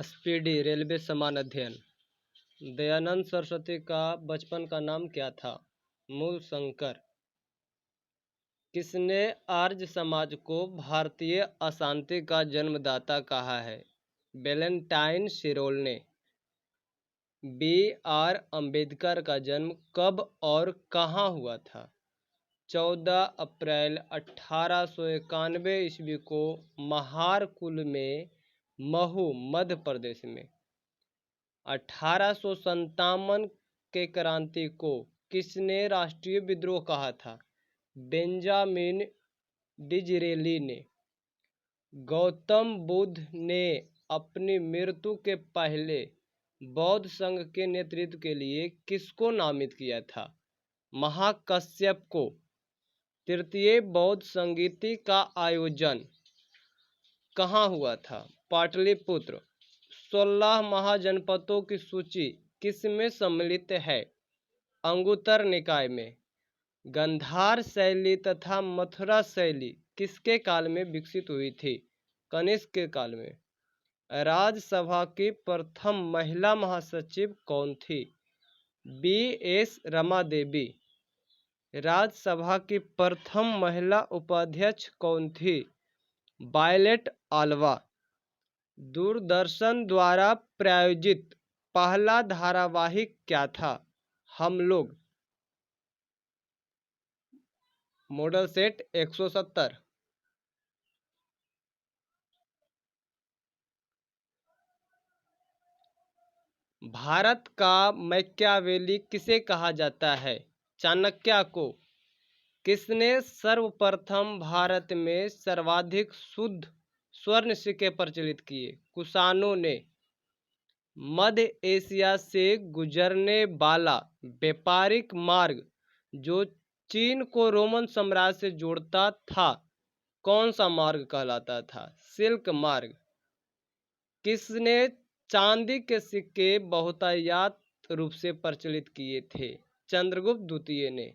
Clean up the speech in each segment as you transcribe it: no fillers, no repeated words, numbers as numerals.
Speedy railway समान अध्ययन। दयानंद सरस्वती का बचपन का नाम क्या था? मूल शंकर। किसने आर्य समाज को भारतीय अशांति का जन्मदाता कहा है? वैलेंटाइन शिरोल ने। B.R. अम्बेडकर का जन्म कब और कहाँ हुआ था? 14 अप्रैल 1891 ईस्वी को महारकुल में, महू, मध्य प्रदेश में। 1857 के क्रांति को किसने राष्ट्रीय विद्रोह कहा था? बेंजामिन डिजरेली ने। गौतम बुद्ध ने अपनी मृत्यु के पहले बौद्ध संघ के नेतृत्व के लिए किसको नामित किया था? महाकश्यप को। तृतीय बौद्ध संगीति का आयोजन कहाँ हुआ था? पाटलिपुत्र। 16 महाजनपदों की सूची किसमें सम्मिलित है? अंगुत्तर निकाय में। गांधार शैली तथा मथुरा शैली किसके काल में विकसित हुई थी? कनिष्क के काल में। राज्यसभा की प्रथम महिला महासचिव कौन थी? B.S. रमा देवी। राज्यसभा की प्रथम महिला उपाध्यक्ष कौन थी? Violet Alva. दूरदर्शन द्वारा प्रायोजित पहला धारावाहिक क्या था? हम लोग। Model set 170। भारत का मैकियावेली किसे कहा जाता है? चाणक्य को। किसने सर्वप्रथम भारत में सर्वाधिक शुद्ध स्वर्ण सिक्के प्रचलित किए? कुषाणों ने। मध्य एशिया से गुजरने वाला व्यापारिक मार्ग जो चीन को रोमन साम्राज्य से जोड़ता था, कौन सा मार्ग कहलाता था? सिल्क मार्ग। किसने चांदी के सिक्के बहुतायत रूप से प्रचलित किए थे? चंद्रगुप्त द्वितीय ने।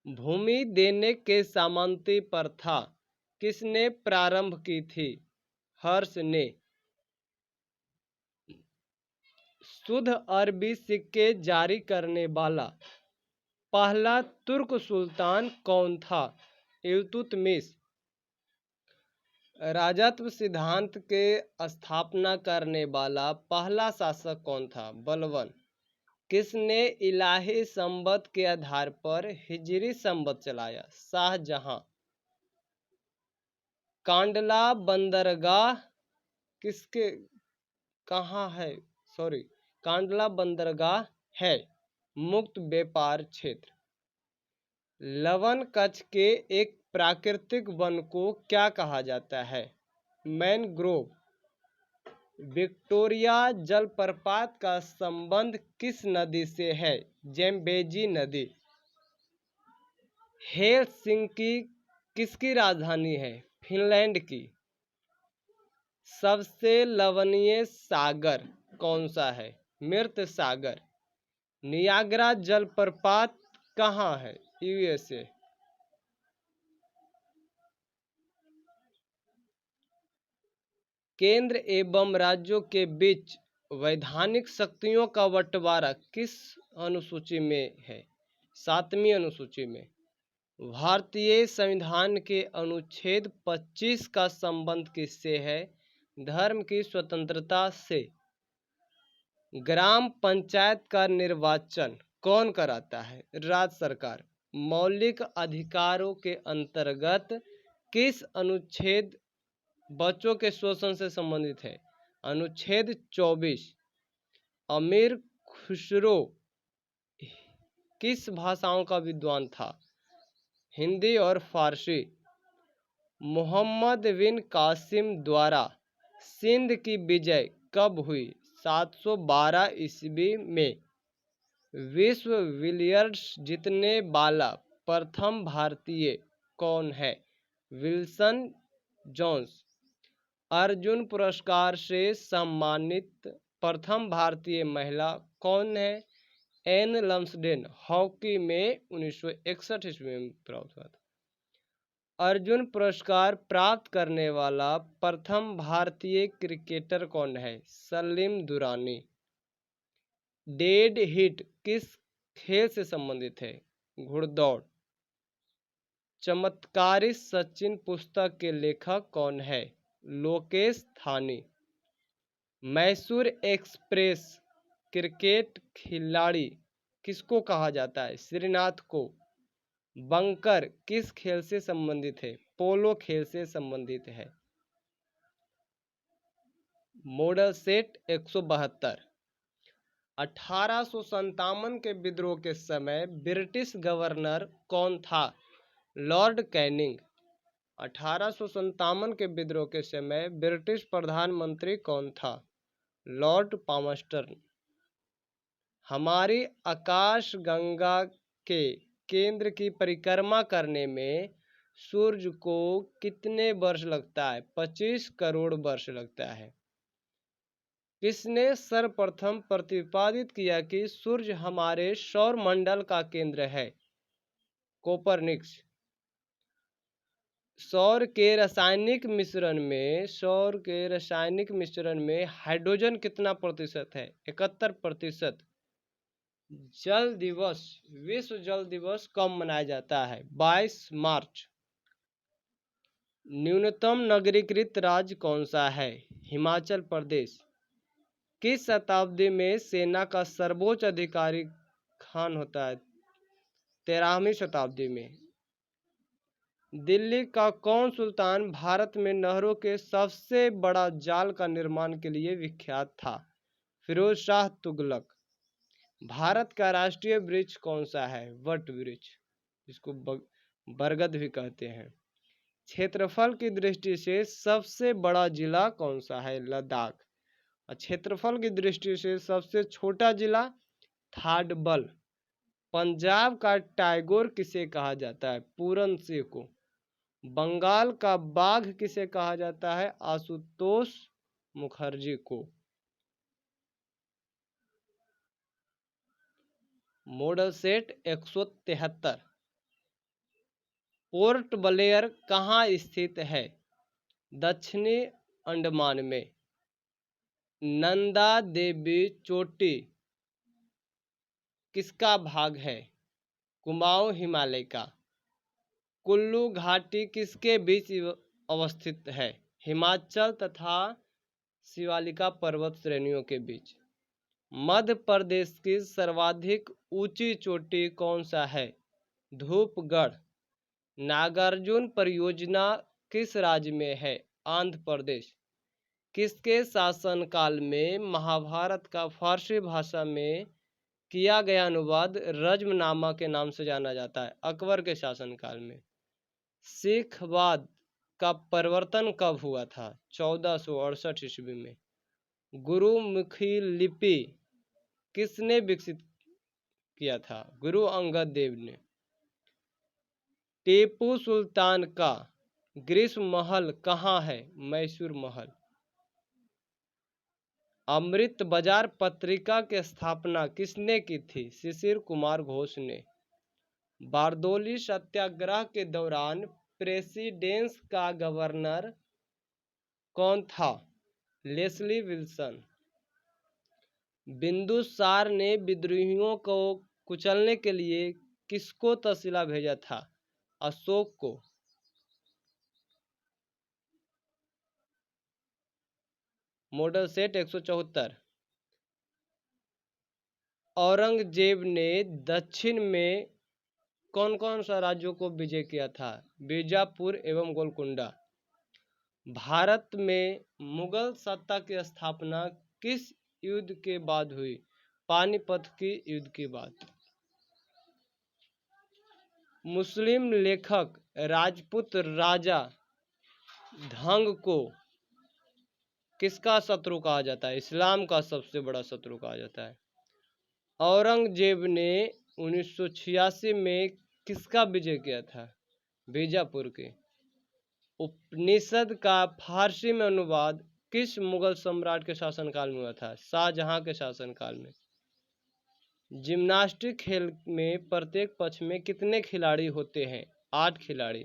भूमि देने के सामंती प्रथा किसने प्रारंभ की थी? हर्ष ने। शुद्ध अरबी सिक्के जारी करने वाला पहला तुर्क सुल्तान कौन था? इल्तुतमिश। राजत्व सिद्धांत के स्थापना करने वाला पहला शासक कौन था? बलबन। किसने इलाही संवत के आधार पर हिजरी संवत चलाया? शाहजहां। कांडला बंदरगाह किसके कहाँ है? कांडला बंदरगाह है मुक्त व्यापार क्षेत्र। लवण कच्छ के एक प्राकृतिक वन को क्या कहा जाता है? मैनग्रोव। विक्टोरिया जलप्रपात का संबंध किस नदी से है? ज़ेम्बेजी नदी। हेलसिंकी किसकी राजधानी है? फिनलैंड की। सबसे लवणीय सागर कौन सा है? मृत सागर। नियाग्रा जलप्रपात कहाँ है? USA। केंद्र एवं राज्यों के बीच वैधानिक शक्तियों का बंटवारा किस अनुसूची में है? 7वीं अनुसूची में। भारतीय संविधान के अनुच्छेद 25 का संबंध किससे है? धर्म की स्वतंत्रता से। ग्राम पंचायत का निर्वाचन कौन कराता है? राज्य सरकार। मौलिक अधिकारों के अंतर्गत किस अनुच्छेद बच्चों के शोषण से संबंधित है? अनुच्छेद 24। अमीर खुसरो किस भाषाओं का विद्वान था? हिंदी और फारसी। मोहम्मद बिन कासिम द्वारा सिंध की विजय कब हुई? 712 ईस्वी में। विश्व बिलियर्ड्स जीतने वाला प्रथम भारतीय कौन है? Wilson Jones. अर्जुन पुरस्कार से सम्मानित प्रथम भारतीय महिला कौन है? N Lumsden. हॉकी में 1961 ईस्वी में प्राप्त हुआ था। अर्जुन पुरस्कार प्राप्त करने वाला प्रथम भारतीय क्रिकेटर कौन है? सलीम दुरानी। डेड हिट किस खेल से संबंधित है? घुड़दौड़। चमत्कारी सचिन पुस्तक के लेखक कौन है? लोकेश थानी। मैसूर एक्सप्रेस क्रिकेट खिलाड़ी किसको कहा जाता है? श्रीनाथ को। बंकर किस खेल से संबंधित है? पोलो खेल से संबंधित है। Model set 172। 1857 के विद्रोह के समय ब्रिटिश गवर्नर कौन था? Lord Canning. 1857 के विद्रोह के समय ब्रिटिश प्रधानमंत्री कौन था? Lord Palmerston. हमारी आकाशगंगा के केंद्र की परिक्रमा करने में सूर्य को कितने वर्ष लगता है? 25 करोड़ वर्ष लगता है। किसने सर्वप्रथम प्रतिपादित किया कि सूर्य हमारे सौर मंडल का केंद्र है? कोपरनिकस। सौर के रासायनिक मिश्रण में हाइड्रोजन कितना प्रतिशत है? 71%। जल दिवस, विश्व जल दिवस कब मनाया जाता है? 22 मार्च। न्यूनतम नगरीकृत राज्य कौन सा है? हिमाचल प्रदेश। किस शताब्दी में सेना का सर्वोच्च अधिकारी खान होता है? 13वीं शताब्दी में। दिल्ली का कौन सुल्तान भारत में नहरों के सबसे बड़ा जाल का निर्माण के लिए विख्यात था? फिरोज शाह तुगलक। भारत का राष्ट्रीय वृक्ष कौन सा है? वट वृक्ष, जिसको बरगद भी कहते हैं। क्षेत्रफल की दृष्टि से सबसे बड़ा जिला कौन सा है? लद्दाख। और क्षेत्रफल की दृष्टि से सबसे छोटा जिला? थाडबल। पंजाब का टैगोर किसे कहा जाता है? पूरन सिंह को। बंगाल का बाघ किसे कहा जाता है? आशुतोष मुखर्जी को। Model set 173। पोर्ट ब्लेयर कहाँ स्थित है? दक्षिणी अंडमान में। नंदा देवी चोटी किसका भाग है? कुमाऊं हिमालय का। कुल्लू घाटी किसके बीच अवस्थित है? हिमाचल तथा शिवालिका पर्वत श्रेणियों के बीच। मध्य प्रदेश की सर्वाधिक ऊंची चोटी कौन सा है? धूपगढ़। नागार्जुन परियोजना किस राज्य में है? आंध्र प्रदेश। किसके शासनकाल में महाभारत का फारसी भाषा में किया गया अनुवाद रज्मनामा के नाम से जाना जाता है? अकबर के शासनकाल में। सिखवाद का प्रवर्तन कब हुआ था? 1468 ईस्वी में। गुरुमुखी लिपि किसने विकसित किया था? गुरु अंगद देव ने। टीपू सुल्तान का ग्रीष्म महल कहाँ है? मैसूर महल। अमृत बाजार पत्रिका की स्थापना किसने की थी? शिशिर कुमार घोष ने। बारदोली सत्याग्रह के दौरान प्रेसिडेंस का गवर्नर कौन था? Leslie Wilson. बिंदुसार ने विद्रोहियों को कुचलने के लिए किसको तक्षशिला भेजा था? अशोक को। Model set 174। औरंगजेब ने दक्षिण में कौन कौन सा राज्यों को विजय किया था? बीजापुर एवं गोलकुंडा। भारत में मुगल सत्ता की स्थापना किस युद्ध के बाद हुई? पानीपत की युद्ध के बाद। मुस्लिम लेखक राजपूत राजा धंग को किसका शत्रु कहा जाता है? इस्लाम का सबसे बड़ा शत्रु कहा जाता है। औरंगजेब ने 1986 में किसका विजय किया था? बीजापुर के। उपनिषद का फारसी में अनुवाद किस मुगल सम्राट के शासनकाल में हुआ था? शाहजहां के शासनकाल में। जिम्नास्टिक खेल में प्रत्येक पक्ष में कितने खिलाड़ी होते हैं? 8 खिलाड़ी।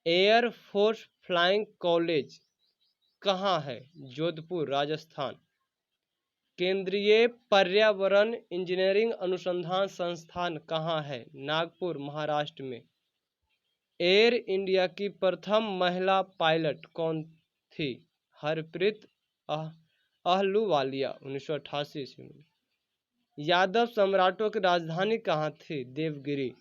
एयर फोर्स फ्लाइंग कॉलेज कहाँ है? जोधपुर, राजस्थान। केंद्रीय पर्यावरण इंजीनियरिंग अनुसंधान संस्थान कहाँ है? नागपुर, महाराष्ट्र में। एयर इंडिया की प्रथम महिला पायलट कौन थी? हरप्रीत अहलूवालिया, 1988 ईस्वी में। यादव सम्राटों की राजधानी कहाँ थी? देवगिरी।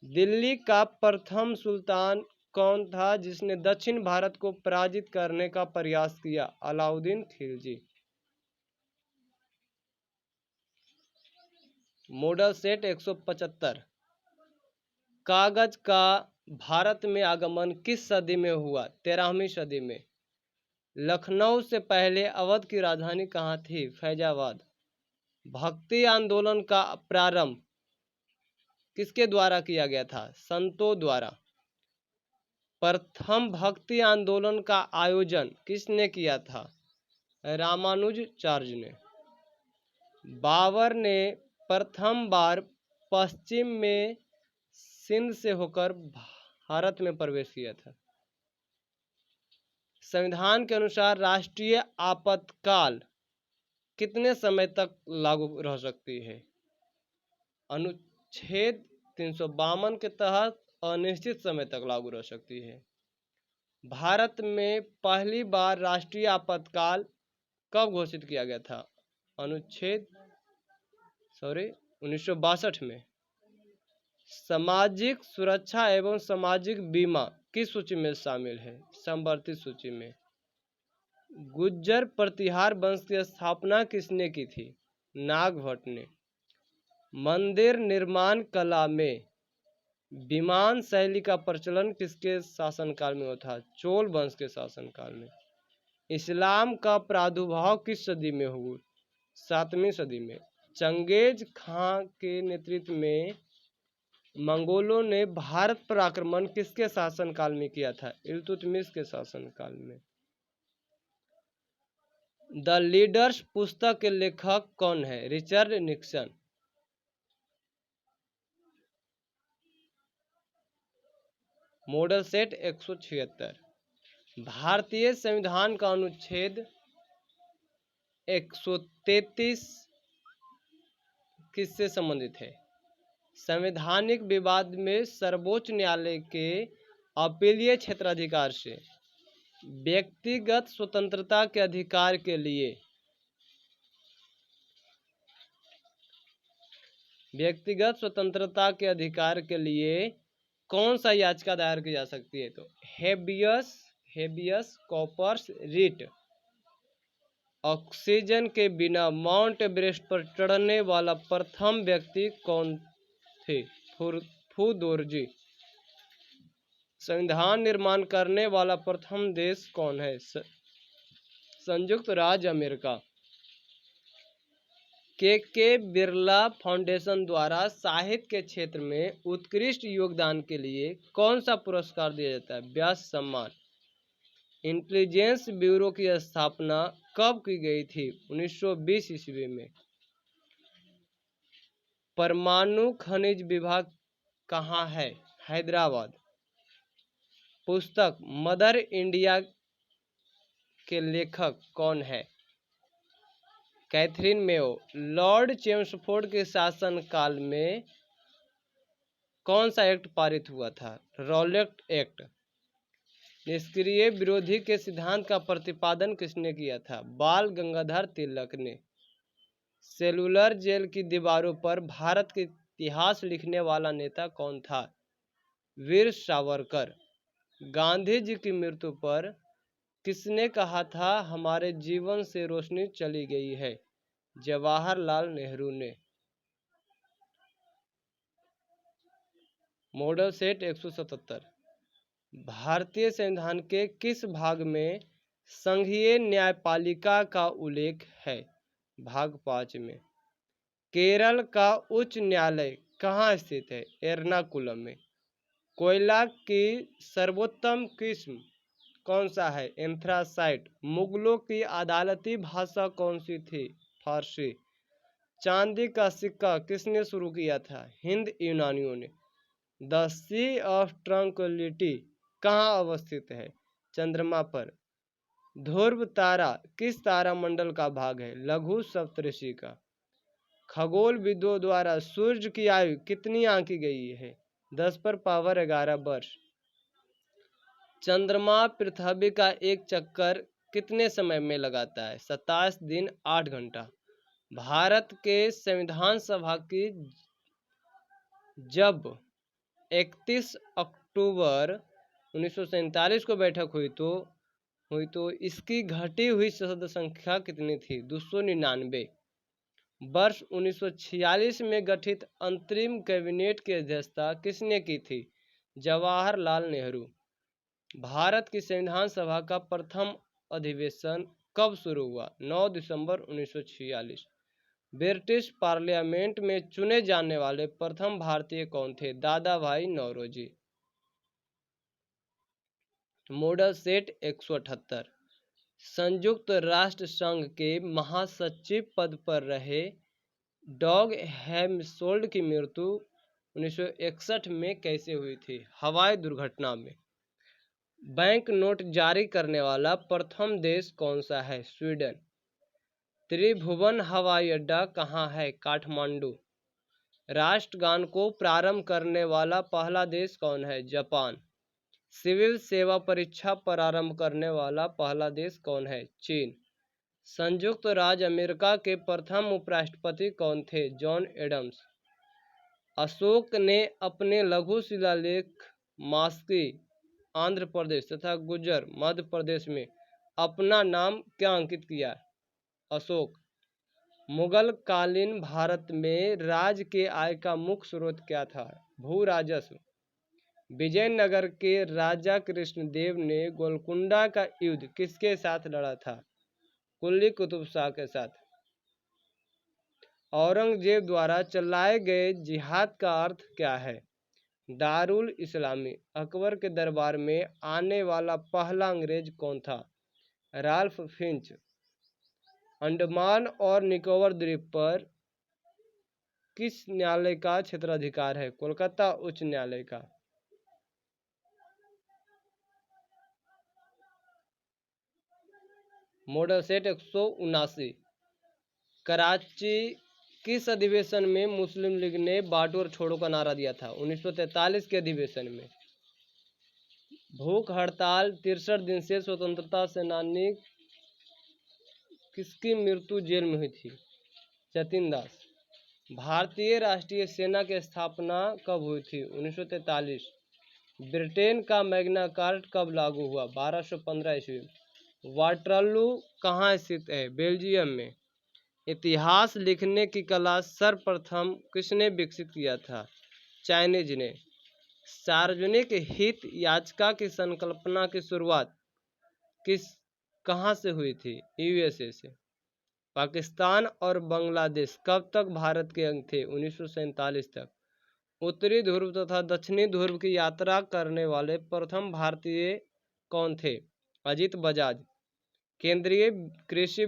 दिल्ली का प्रथम सुल्तान कौन था जिसने दक्षिण भारत को पराजित करने का प्रयास किया? अलाउद्दीन खिलजी। Model set 175। कागज का भारत में आगमन किस सदी में हुआ? 13वीं सदी में। लखनऊ से पहले अवध की राजधानी कहाँ थी? फैजाबाद। भक्ति आंदोलन का प्रारंभ किसके द्वारा किया गया था? संतों द्वारा। प्रथम भक्ति आंदोलन का आयोजन किसने किया था? रामानुजाचार्य ने। बाबर ने प्रथम बार पश्चिम में सिंध से होकर भारत में प्रवेश किया था। संविधान के अनुसार राष्ट्रीय आपातकाल कितने समय तक लागू रह सकती है? अनुच्छेद 352 के तहत अनिश्चित समय तक लागू रह सकती है। भारत में पहली बार राष्ट्रीय आपातकाल कब घोषित किया गया था? अनुच्छेद 1962 में। सामाजिक सुरक्षा एवं सामाजिक बीमा किस सूची में शामिल है? संवर्धित सूची में। गुज्जर प्रतिहार वंश की स्थापना किसने की थी? नागभट्ट ने। मंदिर निर्माण कला में विमान शैली का प्रचलन किसके शासनकाल में हुआ था? चोल वंश के शासनकाल में। इस्लाम का प्रादुर्भाव किस सदी में हुआ? 7वीं सदी में। चंगेज खां के नेतृत्व में मंगोलों ने भारत पर आक्रमण किसके शासनकाल में किया था? इल्तुतमिश के शासनकाल में। द लीडर्स पुस्तक के लेखक कौन है? Richard Nixon. Model set 176। भारतीय संविधान का अनुच्छेद 133 किससे संबंधित है? संवैधानिक विवाद में सर्वोच्च न्यायालय के अपीलीय क्षेत्राधिकार से व्यक्तिगत स्वतंत्रता के अधिकार के लिए कौन सा याचिका दायर की जा सकती है? तो हेबियस कॉर्पस रिट। ऑक्सीजन के बिना माउंट एवरेस्ट पर चढ़ने वाला प्रथम व्यक्ति कौन थे? फुदोरजी। संविधान निर्माण करने वाला प्रथम देश कौन है? संयुक्त राज्य अमेरिका। के बिरला फाउंडेशन द्वारा साहित्य के क्षेत्र में उत्कृष्ट योगदान के लिए कौन सा पुरस्कार दिया जाता है? व्यास सम्मान। इंटेलिजेंस ब्यूरो की स्थापना कब की गई थी? 1920 ईस्वी में। परमाणु खनिज विभाग कहाँ है? हैदराबाद। पुस्तक मदर इंडिया के लेखक कौन है? Catherine Mayo. लॉर्ड चेम्सफोर्ड के शासनकाल में कौन सा एक्ट पारित हुआ था? Rowlatt act. निष्क्रिय विरोधी के सिद्धांत का प्रतिपादन किसने किया था? बाल गंगाधर तिलक ने। सेलुलर जेल की दीवारों पर भारत के इतिहास लिखने वाला नेता कौन था? वीर सावरकर। गांधी जी की मृत्यु पर किसने कहा था हमारे जीवन से रोशनी चली गई है? जवाहरलाल नेहरू ने। Model set 177। भारतीय संविधान के किस भाग में संघीय न्यायपालिका का उल्लेख है? भाग 5 में। केरल का उच्च न्यायालय कहाँ स्थित है? एर्नाकुलम में। कोयला की सर्वोत्तम किस्म कौन सा है? एंथ्रासाइट। मुगलों की अदालती भाषा कौन सी थी? फारसी। चांदी का सिक्का किसने शुरू किया था? हिंद यूनानियों ने। द सी ऑफ ट्रंक्विलिटी कहाँ अवस्थित है? चंद्रमा पर। ध्रुव तारा किस तारामंडल का भाग है? लघु सप्तऋषि का। खगोलविदों द्वारा सूर्य की आयु कितनी आंकी गई है? 10⁻11 वर्ष। चंद्रमा पृथ्वी का एक चक्कर कितने समय में लगाता है? 27 दिन 8 घंटा। भारत के संविधान सभा की जब 31 अक्टूबर 1947 को बैठक हुई तो इसकी घटी हुई सदस्य संख्या कितनी थी? 299। वर्ष 1946 में गठित अंतरिम कैबिनेट की अध्यक्षता किसने की थी? जवाहरलाल नेहरू। भारत की संविधान सभा का प्रथम अधिवेशन कब शुरू हुआ? 9 दिसंबर 1946। ब्रिटिश पार्लियामेंट में चुने जाने वाले प्रथम भारतीय कौन थे? दादा भाई नौरोजी। Model set 178। संयुक्त राष्ट्र संघ के महासचिव पद पर रहे डॉग हैमशोल्ड की मृत्यु 1961 में कैसे हुई थी? हवाई दुर्घटना में। बैंक नोट जारी करने वाला प्रथम देश कौन सा है? स्वीडन। त्रिभुवन हवाई अड्डा कहाँ है? काठमांडू। राष्ट्रगान को प्रारंभ करने वाला पहला देश कौन है? जापान। सिविल सेवा परीक्षा प्रारंभ करने वाला पहला देश कौन है? चीन। संयुक्त राज्य अमेरिका के प्रथम उपराष्ट्रपति कौन थे? John Adams. अशोक ने अपने लघु शिलालेख मास्की आंध्र प्रदेश तथा गुजर मध्य प्रदेश में अपना नाम क्या अंकित किया? अशोक। मुगल कालीन भारत में राज्य के आय का मुख्य स्रोत क्या था? भू राजस्व। विजयनगर के राजा कृष्णदेव ने गोलकुंडा का युद्ध किसके साथ लड़ा था? कुली कुतुब शाह के साथ। औरंगजेब द्वारा चलाए गए जिहाद का अर्थ क्या है? दारुल इस्लामी। अकबर के दरबार में आने वाला पहला अंग्रेज कौन था? Ralph Finch. अंडमान और निकोबार द्वीप पर किस न्यायालय का क्षेत्राधिकार है? कोलकाता उच्च न्यायालय का। Model set 179। कराची किस अधिवेशन में मुस्लिम लीग ने बांटो और छोड़ो का नारा दिया था? 1943 के अधिवेशन में। भूख हड़ताल 63 दिन से स्वतंत्रता सेनानी किसकी मृत्यु जेल में हुई थी? जतिन दास। भारतीय राष्ट्रीय सेना की स्थापना कब हुई थी? 1943। ब्रिटेन का मैग्ना कार्टा कब लागू हुआ? 1215 ईस्वी। वाटरलू कहाँ स्थित है? बेल्जियम में। इतिहास लिखने की कला सर्वप्रथम किसने विकसित किया था? चाइनीज ने। सार्वजनिक हित याचिका की संकल्पना की शुरुआत कहाँ से हुई थी? यूएसए से। पाकिस्तान और बांग्लादेश कब तक भारत के अंग थे? 1947 तक। उत्तरी ध्रुव तथा दक्षिणी ध्रुव की यात्रा करने वाले प्रथम भारतीय कौन थे? अजित बजाज। केंद्रीय कृषि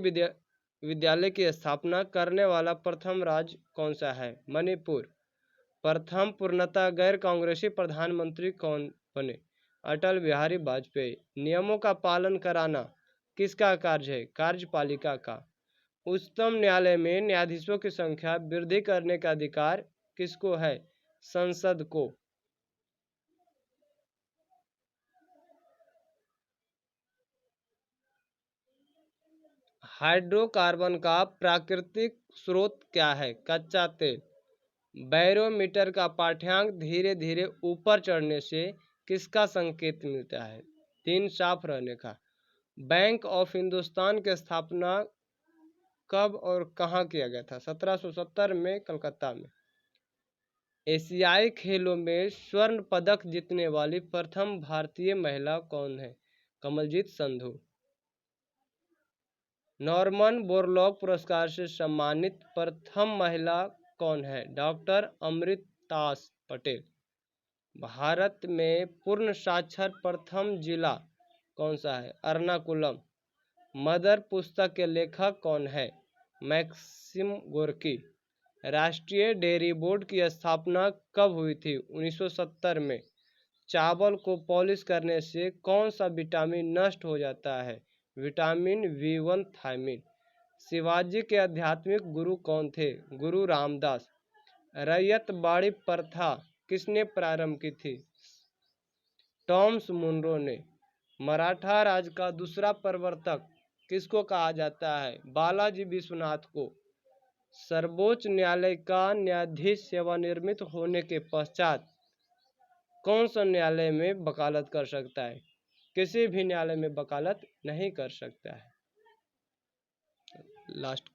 विद्यालय की स्थापना करने वाला प्रथम राज्य कौन सा है? मणिपुर। प्रथम पूर्णतः गैर कांग्रेसी प्रधानमंत्री कौन बने? अटल बिहारी वाजपेयी। नियमों का पालन कराना किसका कार्य है? कार्यपालिका का। उच्चतम न्यायालय में न्यायाधीशों की संख्या वृद्धि करने का अधिकार किसको है? संसद को। हाइड्रोकार्बन का प्राकृतिक स्रोत क्या है? कच्चा तेल। बैरोमीटर का पाठ्यांक धीरे धीरे ऊपर चढ़ने से किसका संकेत मिलता है? दिन साफ रहने का। बैंक ऑफ हिंदुस्तान की स्थापना कब और कहाँ किया गया था? 1770 में कलकत्ता में। एशियाई खेलों में स्वर्ण पदक जीतने वाली प्रथम भारतीय महिला कौन है? कमलजीत संधू। नॉर्मन बोरलॉग पुरस्कार से सम्मानित प्रथम महिला कौन है? डॉक्टर अमृतास पटेल। भारत में पूर्ण साक्षर प्रथम जिला कौन सा है? एर्नाकुलम। मदर पुस्तक के लेखक कौन है? Maxim Gorky. राष्ट्रीय डेयरी बोर्ड की स्थापना कब हुई थी? 1970 में। चावल को पॉलिश करने से कौन सा विटामिन नष्ट हो जाता है? Vitamin B1 thiamine. शिवाजी के आध्यात्मिक गुरु कौन थे? गुरु रामदास। रैयत बाड़ी प्रथा किसने प्रारंभ की थी? टॉमस मुनरो ने। मराठा राज का दूसरा प्रवर्तक किसको कहा जाता है? बालाजी विश्वनाथ को। सर्वोच्च न्यायालय का न्यायाधीश सेवानिवृत्त होने के पश्चात कौन सा न्यायालय में वकालत कर सकता है? किसी भी न्यायालय में वकालत नहीं कर सकता है। लास्ट